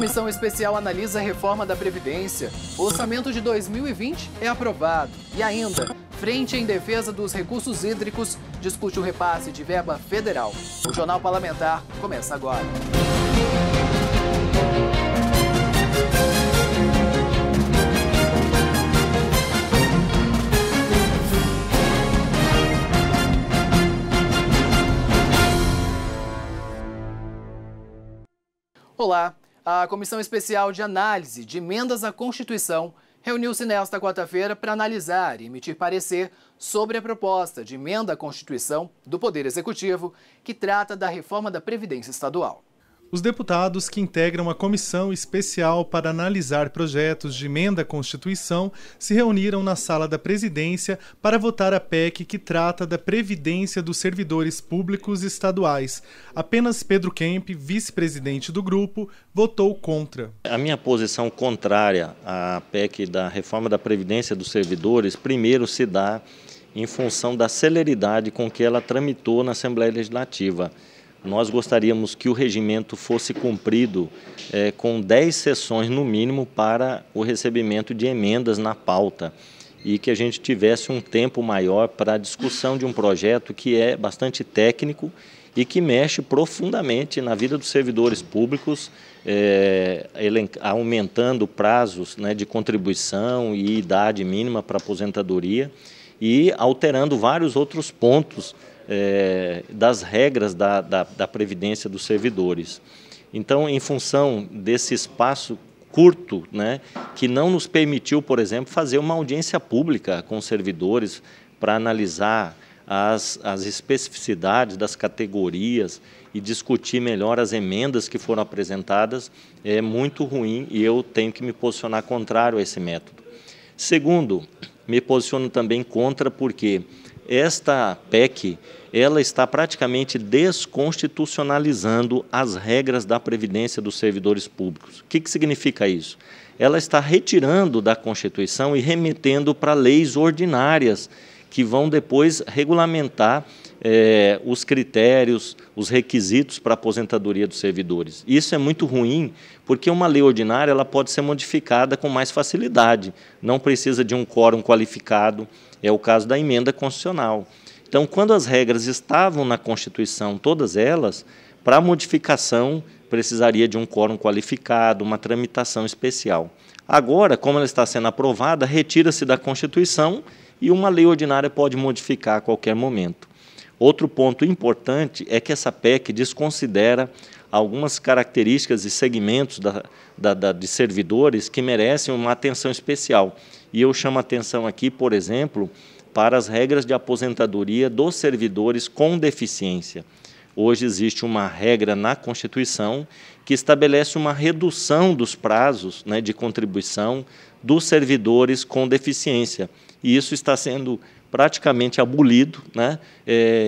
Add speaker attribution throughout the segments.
Speaker 1: Comissão especial analisa a reforma da Previdência. O orçamento de 2020 é aprovado. E ainda, Frente em Defesa dos Recursos Hídricos discute o repasse de verba federal. O Jornal Parlamentar começa agora. Olá! A Comissão Especial de Análise de Emendas à Constituição reuniu-se nesta quarta-feira para analisar e emitir parecer sobre a proposta de emenda à Constituição do Poder Executivo, que trata da reforma da Previdência Estadual.
Speaker 2: Os deputados que integram a comissão especial para analisar projetos de emenda à Constituição se reuniram na sala da Presidência para votar a PEC que trata da Previdência dos Servidores Públicos Estaduais. Apenas Pedro Kemp, vice-presidente do grupo, votou contra.
Speaker 3: A minha posição contrária à PEC da reforma da Previdência dos Servidores, primeiro se dá em função da celeridade com que ela tramitou na Assembleia Legislativa. Nós gostaríamos que o regimento fosse cumprido com 10 sessões no mínimo para o recebimento de emendas na pauta e que a gente tivesse um tempo maior para a discussão de um projeto que é bastante técnico e que mexe profundamente na vida dos servidores públicos, aumentando prazos, de contribuição e idade mínima para aposentadoria e alterando vários outros pontos das regras da Previdência dos servidores. Então, em função desse espaço curto, que não nos permitiu, por exemplo, fazer uma audiência pública com os servidores para analisar as especificidades das categorias e discutir melhor as emendas que foram apresentadas, é muito ruim e eu tenho que me posicionar contrário a esse método. Segundo, me posiciono também contra porque esta PEC, ela está praticamente desconstitucionalizando as regras da Previdência dos servidores públicos. O que significa isso? Ela está retirando da Constituição e remetendo para leis ordinárias que vão depois regulamentar os critérios, os requisitos para a aposentadoria dos servidores. Isso é muito ruim, porque uma lei ordinária ela pode ser modificada com mais facilidade, não precisa de um quórum qualificado, é o caso da emenda constitucional. Então, quando as regras estavam na Constituição, todas elas, para modificação precisaria de um quórum qualificado, uma tramitação especial. Agora, como ela está sendo aprovada, retira-se da Constituição e uma lei ordinária pode modificar a qualquer momento. Outro ponto importante é que essa PEC desconsidera algumas características e segmentos de servidores que merecem uma atenção especial. E eu chamo a atenção aqui, por exemplo, para as regras de aposentadoria dos servidores com deficiência. Hoje existe uma regra na Constituição que estabelece uma redução dos prazos de contribuição dos servidores com deficiência. E isso está sendo praticamente abolido,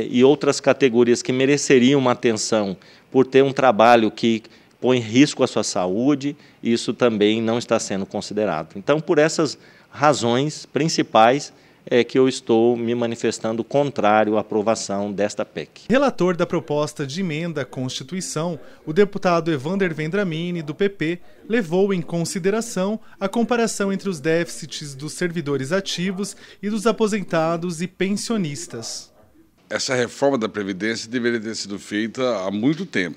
Speaker 3: e outras categorias que mereceriam uma atenção por ter um trabalho que põe em risco a sua saúde, isso também não está sendo considerado. Então, por essas razões principais, é que eu estou me manifestando contrário à aprovação desta PEC.
Speaker 2: Relator da proposta de emenda à Constituição, o deputado Evander Vendramini, do PP, levou em consideração a comparação entre os déficits dos servidores ativos e dos aposentados e pensionistas.
Speaker 4: Essa reforma da Previdência deveria ter sido feita há muito tempo,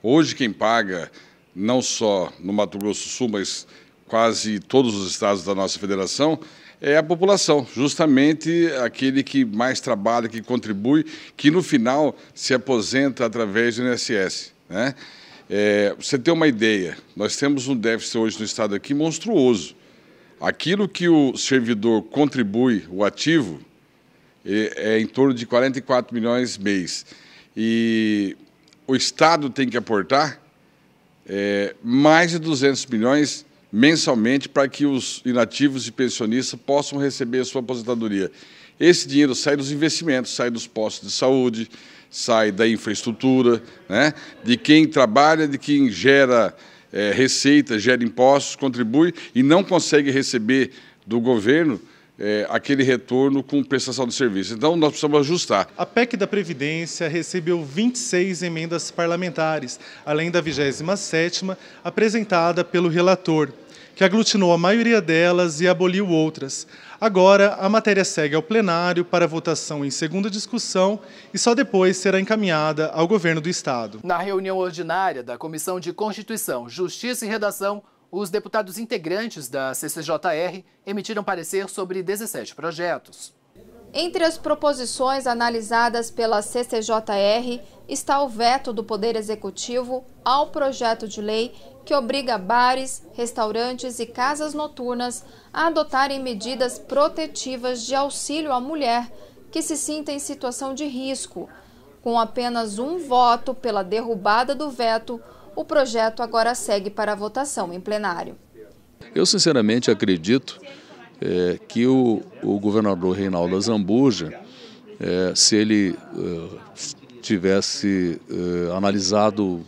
Speaker 4: Hoje quem paga, não só no Mato Grosso do Sul, mas quase todos os estados da nossa federação, é a população, justamente aquele que mais trabalha, que contribui, que no final se aposenta através do INSS. Você tem uma ideia, nós temos um déficit hoje no estado aqui monstruoso. Aquilo que o servidor contribui, o ativo, é em torno de 44 milhões mês. E o estado tem que aportar mais de 200 milhões mensalmente para que os inativos e pensionistas possam receber a sua aposentadoria. Esse dinheiro sai dos investimentos, sai dos postos de saúde, sai da infraestrutura, de quem trabalha, de quem gera receita, gera impostos, contribui e não consegue receber do governo aquele retorno com prestação de serviço. Então, nós precisamos ajustar.
Speaker 2: A PEC da Previdência recebeu 26 emendas parlamentares, além da 27ª, apresentada pelo relator, que aglutinou a maioria delas e aboliu outras. Agora, a matéria segue ao plenário para votação em segunda discussão e só depois será encaminhada ao governo do Estado.
Speaker 1: Na reunião ordinária da Comissão de Constituição, Justiça e Redação, os deputados integrantes da CCJR emitiram parecer sobre 17 projetos.
Speaker 5: Entre as proposições analisadas pela CCJR está o veto do Poder Executivo ao projeto de lei que obriga bares, restaurantes e casas noturnas a adotarem medidas protetivas de auxílio à mulher que se sinta em situação de risco. Com apenas um voto pela derrubada do veto, o projeto agora segue para a votação em plenário.
Speaker 6: Eu sinceramente acredito que o governador Reinaldo Azambuja, se ele tivesse analisado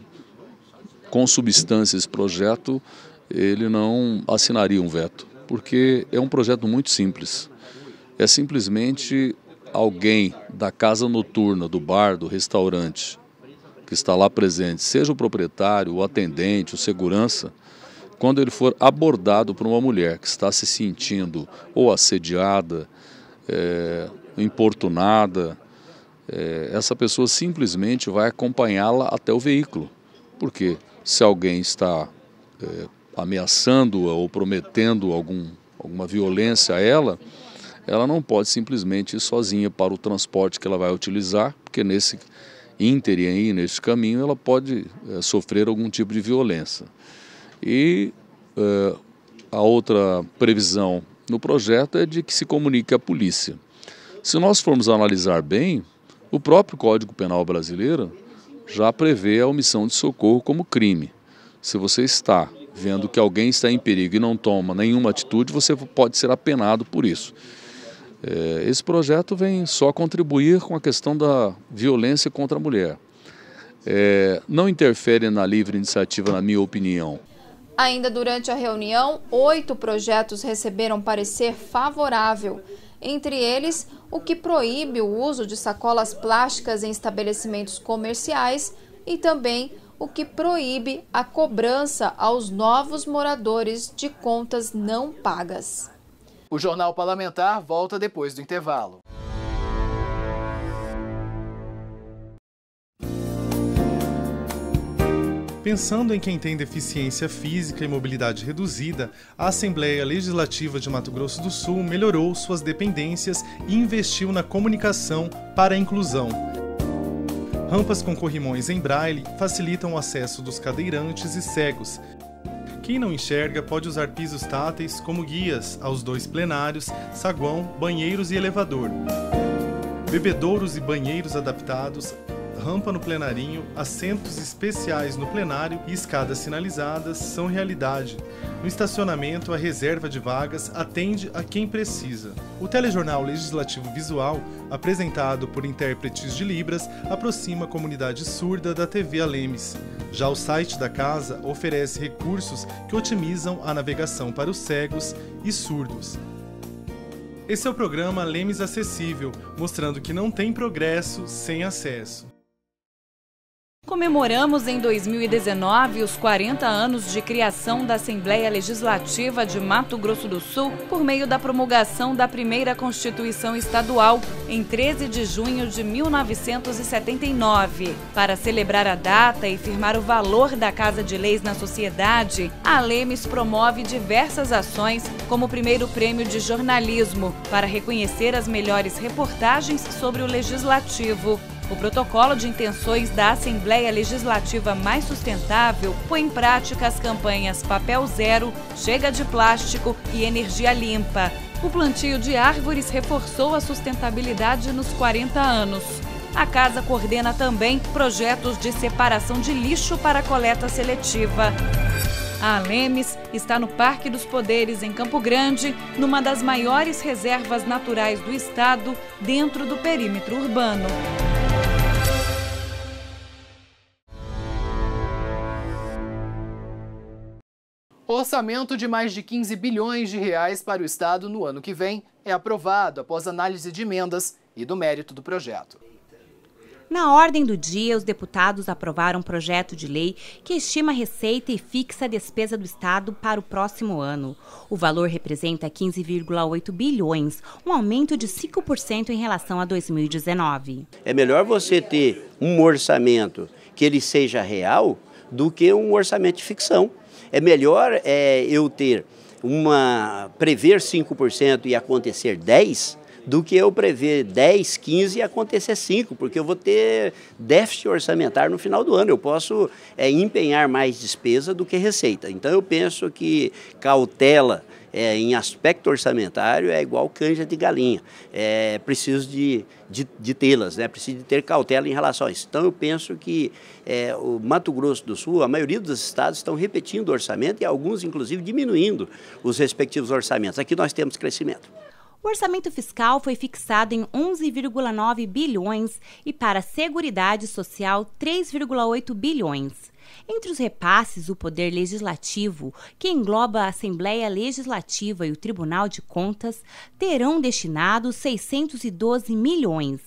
Speaker 6: com substância esse projeto, ele não assinaria um veto, porque é um projeto muito simples. É simplesmente alguém da casa noturna, do bar, do restaurante, que está lá presente, seja o proprietário, o atendente, o segurança, quando ele for abordado por uma mulher que está se sentindo ou assediada, importunada, essa pessoa simplesmente vai acompanhá-la até o veículo. Porque se alguém está ameaçando-a ou prometendo alguma violência a ela, ela não pode simplesmente ir sozinha para o transporte que ela vai utilizar, porque nesse ínterim aí, nesse caminho, ela pode sofrer algum tipo de violência. E a outra previsão no projeto é de que se comunique à polícia. Se nós formos analisar bem, o próprio Código Penal brasileiro já prevê a omissão de socorro como crime. Se você está vendo que alguém está em perigo e não toma nenhuma atitude, você pode ser apenado por isso. Esse projeto vem só contribuir com a questão da violência contra a mulher. Não interfere na livre iniciativa, na minha opinião.
Speaker 5: Ainda durante a reunião, 8 projetos receberam parecer favorável. Entre eles, o que proíbe o uso de sacolas plásticas em estabelecimentos comerciais e também o que proíbe a cobrança aos novos moradores de contas não pagas.
Speaker 1: O Jornal Parlamentar volta depois do intervalo.
Speaker 2: Pensando em quem tem deficiência física e mobilidade reduzida, a Assembleia Legislativa de Mato Grosso do Sul melhorou suas dependências e investiu na comunicação para a inclusão. Rampas com corrimões em braille facilitam o acesso dos cadeirantes e cegos. Quem não enxerga pode usar pisos táteis como guias aos 2 plenários, saguão, banheiros e elevador. Bebedouros e banheiros adaptados, rampa no plenarinho, assentos especiais no plenário e escadas sinalizadas são realidade. No estacionamento, a reserva de vagas atende a quem precisa. O telejornal Legislativo Visual, apresentado por intérpretes de Libras, aproxima a comunidade surda da TV Alemes. Já o site da casa oferece recursos que otimizam a navegação para os cegos e surdos. Esse é o programa Alemes Acessível, mostrando que não tem progresso sem acesso.
Speaker 7: Comemoramos em 2019 os 40 anos de criação da Assembleia Legislativa de Mato Grosso do Sul por meio da promulgação da primeira Constituição Estadual em 13 de junho de 1979. Para celebrar a data e firmar o valor da Casa de Leis na sociedade, a Alemes promove diversas ações, como o primeiro prêmio de jornalismo, para reconhecer as melhores reportagens sobre o Legislativo. O protocolo de intenções da Assembleia Legislativa Mais Sustentável põe em prática as campanhas Papel Zero, Chega de Plástico e Energia Limpa. O plantio de árvores reforçou a sustentabilidade nos 40 anos. A casa coordena também projetos de separação de lixo para coleta seletiva. A Alemes está no Parque dos Poderes, em Campo Grande, numa das maiores reservas naturais do estado, dentro do perímetro urbano.
Speaker 1: O orçamento de mais de 15 bilhões de reais para o Estado no ano que vem é aprovado após análise de emendas e do mérito do projeto.
Speaker 8: Na ordem do dia, os deputados aprovaram um projeto de lei que estima a receita e fixa a despesa do Estado para o próximo ano. O valor representa 15,8 bilhões, um aumento de 5% em relação a 2019.
Speaker 9: É melhor você ter um orçamento que ele seja real do que um orçamento de ficção. É melhor eu ter prever 5% e acontecer 10%, do que eu prever 10, 15 e acontecer 5, porque eu vou ter déficit orçamentário no final do ano. Eu posso empenhar mais despesa do que receita. Então eu penso que cautela em aspecto orçamentário é igual canja de galinha. Preciso de tê-las, preciso de ter cautela em relação a isso. Então eu penso que o Mato Grosso do Sul, a maioria dos estados estão repetindo o orçamento e alguns inclusive diminuindo os respectivos orçamentos. Aqui nós temos crescimento.
Speaker 8: O orçamento fiscal foi fixado em 11,9 bilhões e para a Seguridade Social 3,8 bilhões. Entre os repasses, o Poder Legislativo, que engloba a Assembleia Legislativa e o Tribunal de Contas, terão destinado 612 milhões.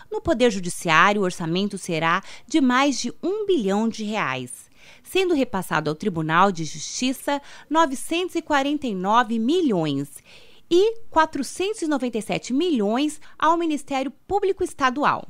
Speaker 8: No Poder Judiciário, o orçamento será de mais de 1 bilhão de reais, sendo repassado ao Tribunal de Justiça 949 milhões e 497 milhões ao Ministério Público Estadual.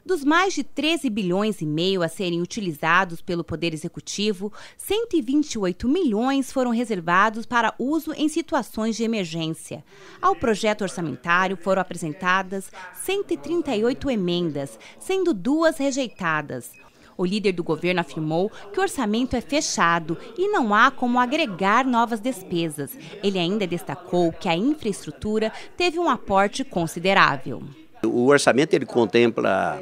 Speaker 8: Dos mais de 13 bilhões e meio a serem utilizados pelo Poder Executivo, 128 milhões foram reservados para uso em situações de emergência. Ao projeto orçamentário foram apresentadas 138 emendas, sendo 2 rejeitadas. O líder do governo afirmou que o orçamento é fechado e não há como agregar novas despesas. Ele ainda destacou que a infraestrutura teve um aporte considerável.
Speaker 9: O orçamento ele contempla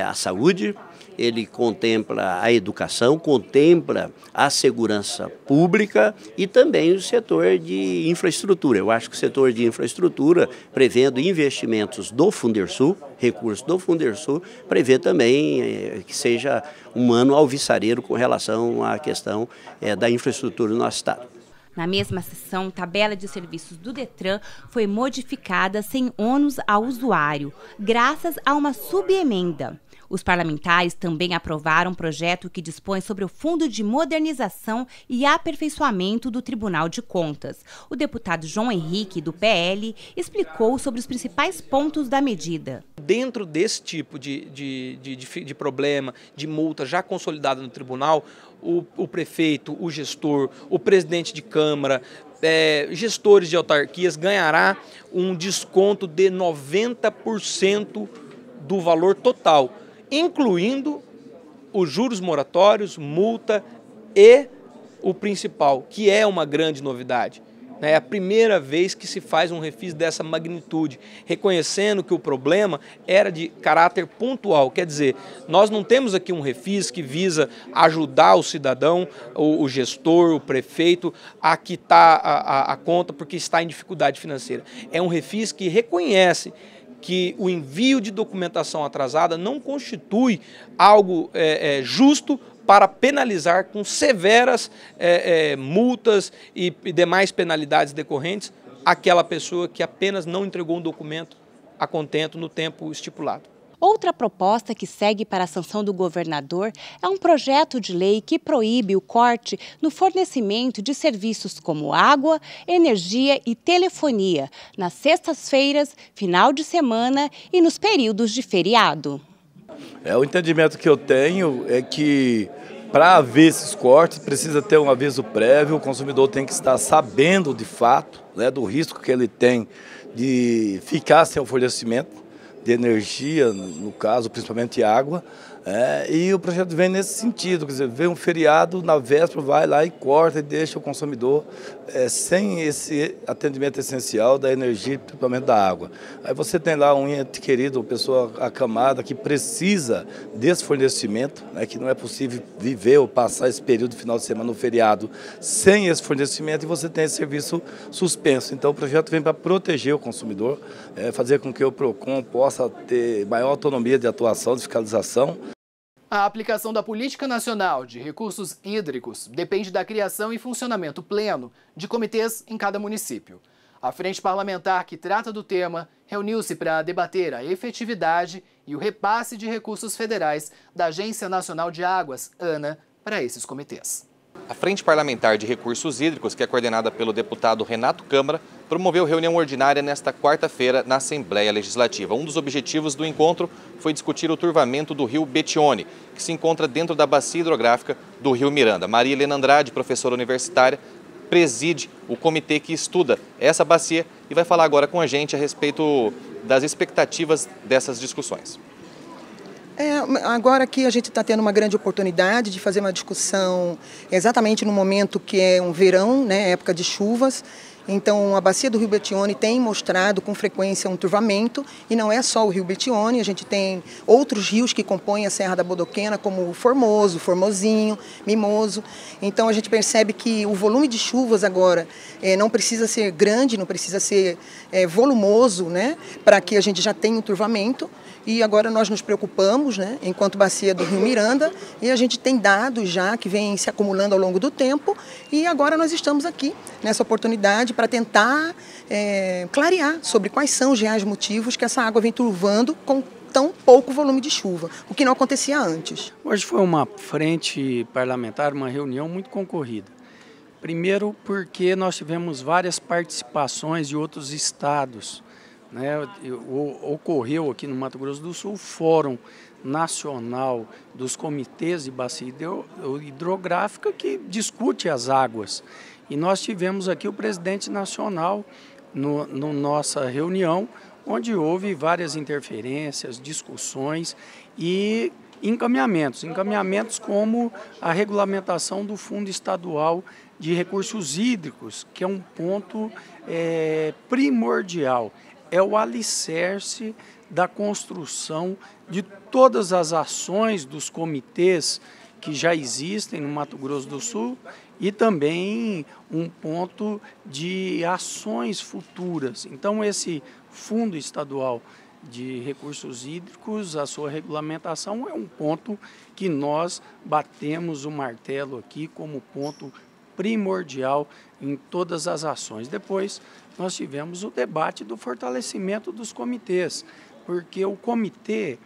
Speaker 9: a saúde, ele contempla a educação, contempla a segurança pública e também o setor de infraestrutura. Eu acho que o setor de infraestrutura, prevendo investimentos do Fundersul, recursos do Fundersul, prevê também que seja um ano alvissareiro com relação à questão da infraestrutura do nosso estado.
Speaker 8: Na mesma sessão, a tabela de serviços do Detran foi modificada sem ônus ao usuário, graças a uma subemenda. Os parlamentares também aprovaram um projeto que dispõe sobre o Fundo de Modernização e Aperfeiçoamento do Tribunal de Contas. O deputado João Henrique, do PL, explicou sobre os principais pontos da medida.
Speaker 10: Dentro desse tipo de problema, de multa já consolidada no tribunal, o prefeito, o gestor, o presidente de Câmara, gestores de autarquias ganhará um desconto de 90% do valor total, incluindo os juros moratórios, multa e o principal, que é uma grande novidade. É a primeira vez que se faz um refis dessa magnitude, reconhecendo que o problema era de caráter pontual. Quer dizer, nós não temos aqui um refis que visa ajudar o cidadão, o gestor, o prefeito a quitar a conta porque está em dificuldade financeira. É um refis que reconhece que o envio de documentação atrasada não constitui algo justo para penalizar com severas multas e demais penalidades decorrentes aquela pessoa que apenas não entregou um documento a contento no tempo estipulado.
Speaker 8: Outra proposta que segue para a sanção do governador é um projeto de lei que proíbe o corte no fornecimento de serviços como água, energia e telefonia nas sextas-feiras, final de semana e nos períodos de feriado.
Speaker 11: O entendimento que eu tenho é que para haver esses cortes precisa ter um aviso prévio, o consumidor tem que estar sabendo de fato, do risco que ele tem de ficar sem o fornecimento de energia, no caso, principalmente água, e o projeto vem nesse sentido, quer dizer, vem um feriado, na véspera vai lá e corta e deixa o consumidor sem esse atendimento essencial da energia, principalmente da água. Aí você tem lá um ente querido, uma pessoa acamada que precisa desse fornecimento, que não é possível viver ou passar esse período de final de semana no feriado sem esse fornecimento, e você tem esse serviço suspenso. Então o projeto vem para proteger o consumidor, fazer com que o PROCON possa ter maior autonomia de atuação, de fiscalização.
Speaker 1: A aplicação da Política Nacional de Recursos Hídricos depende da criação e funcionamento pleno de comitês em cada município. A frente parlamentar que trata do tema reuniu-se para debater a efetividade e o repasse de recursos federais da Agência Nacional de Águas, ANA, para esses comitês.
Speaker 12: A Frente Parlamentar de Recursos Hídricos, que é coordenada pelo deputado Renato Câmara, promoveu reunião ordinária nesta quarta-feira na Assembleia Legislativa. Um dos objetivos do encontro foi discutir o turvamento do rio Betione, que se encontra dentro da bacia hidrográfica do rio Miranda. Maria Helena Andrade, professora universitária, preside o comitê que estuda essa bacia e vai falar agora com a gente a respeito das expectativas dessas discussões.
Speaker 13: Agora aqui a gente está tendo uma grande oportunidade de fazer uma discussão exatamente no momento que é um verão, né, época de chuvas. Então a bacia do rio Betione tem mostrado com frequência um turvamento e não é só o rio Betione, a gente tem outros rios que compõem a Serra da Bodoquena, como o Formoso, Formosinho, Mimoso. Então a gente percebe que o volume de chuvas agora não precisa ser grande, não precisa ser volumoso, né, para que a gente já tenha um turvamento. E agora nós nos preocupamos, né, enquanto bacia do rio Miranda, e a gente tem dados já que vêm se acumulando ao longo do tempo, e agora nós estamos aqui nessa oportunidade para tentar clarear sobre quais são os reais motivos que essa água vem turvando com tão pouco volume de chuva, o que não acontecia antes.
Speaker 14: Hoje foi uma frente parlamentar, uma reunião muito concorrida. Primeiro porque nós tivemos várias participações de outros estados. Ocorreu aqui no Mato Grosso do Sul o Fórum Nacional dos Comitês de Bacia Hidrográfica que discute as águas. E nós tivemos aqui o presidente nacional no nossa reunião, onde houve várias interferências, discussões e encaminhamentos como a regulamentação do Fundo Estadual de Recursos Hídricos, que é um ponto primordial. É o alicerce da construção de todas as ações dos comitês que já existem no Mato Grosso do Sul e também um ponto de ações futuras. Então, esse Fundo Estadual de Recursos Hídricos, a sua regulamentação é um ponto que nós batemos o martelo aqui como ponto primordial em todas as ações. Depois, nós tivemos o debate do fortalecimento dos comitês, porque o comitê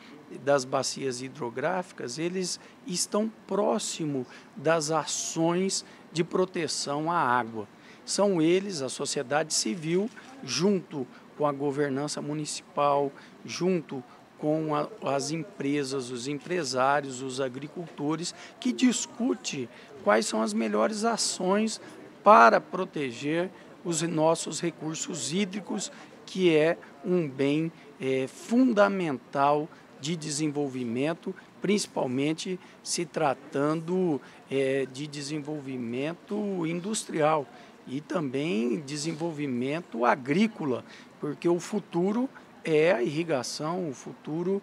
Speaker 14: das bacias hidrográficas, eles estão próximo das ações de proteção à água. São eles, a sociedade civil, junto com a governança municipal, junto com as empresas, os empresários, os agricultores, que discute quais são as melhores ações para proteger os nossos recursos hídricos, que é um bem fundamental de desenvolvimento, principalmente se tratando de desenvolvimento industrial e também desenvolvimento agrícola, porque o futuro é a irrigação, o futuro,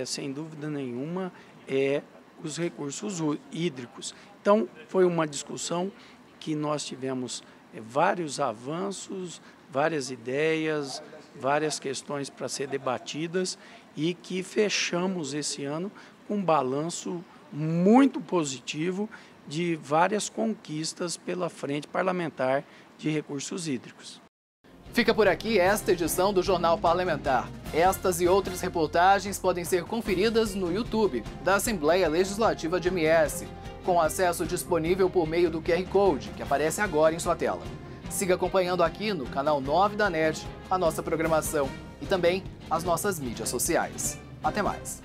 Speaker 14: sem dúvida nenhuma, é os recursos hídricos. Então, foi uma discussão que nós tivemos vários avanços, várias ideias, várias questões para ser debatidas e que fechamos esse ano com um balanço muito positivo de várias conquistas pela Frente Parlamentar de Recursos Hídricos.
Speaker 1: Fica por aqui esta edição do Jornal Parlamentar. Estas e outras reportagens podem ser conferidas no YouTube da Assembleia Legislativa de MS, com acesso disponível por meio do QR Code, que aparece agora em sua tela. Siga acompanhando aqui no canal 9 da NET a nossa programação e também as nossas mídias sociais. Até mais!